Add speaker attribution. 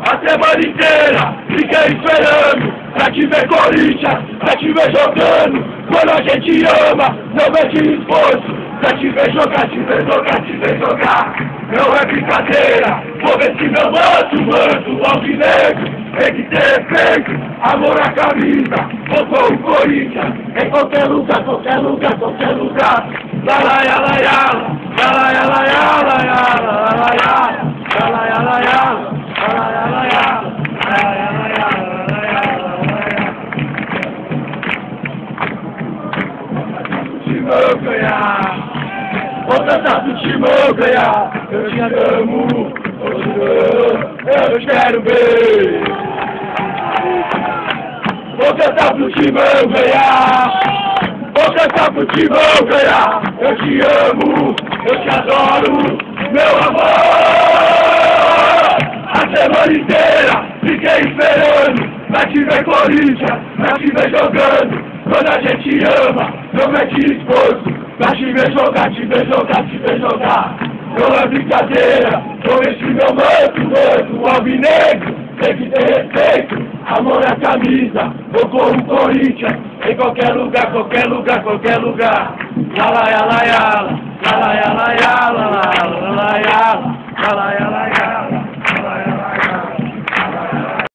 Speaker 1: a semana inteira fiquei esperando pra te ver Corinthians, pra te ver jogando. Quando a gente ama, não mete esforço pra te ver jogar, te ver jogar, te ver jogar. Não é brincadeira, vou ver se meu manto alvinegro tem que ter efeito, amor à camisa, ou com o Corinthians, em qualquer lugar, qualquer lugar, qualquer lugar. La la ya la ya, la la ya la ya, la ya la la ya, la la ya la ya, la la ya la ya, la la ya la ya, la la ya, Timão ganhar, vou tentar do Timão ganhar, eu te amo, eu quero ver. Vou cantar pro Timão ganhar, vou cantar pro Timão ganhar. Eu te amo, eu te adoro, meu amor. A semana inteira fiquei esperando pra te ver Corinthians, pra te ver jogando. Quando a gente ama, não mete esforço pra te ver jogar, te ver jogar, te ver jogar. Não é brincadeira, eu vesti meu manto alvinegro. Tem que ter respeito, amor à camisa, vou com o Corinthians, em qualquer lugar, qualquer lugar, qualquer lugar. La la ya la ya, la la ya la ya.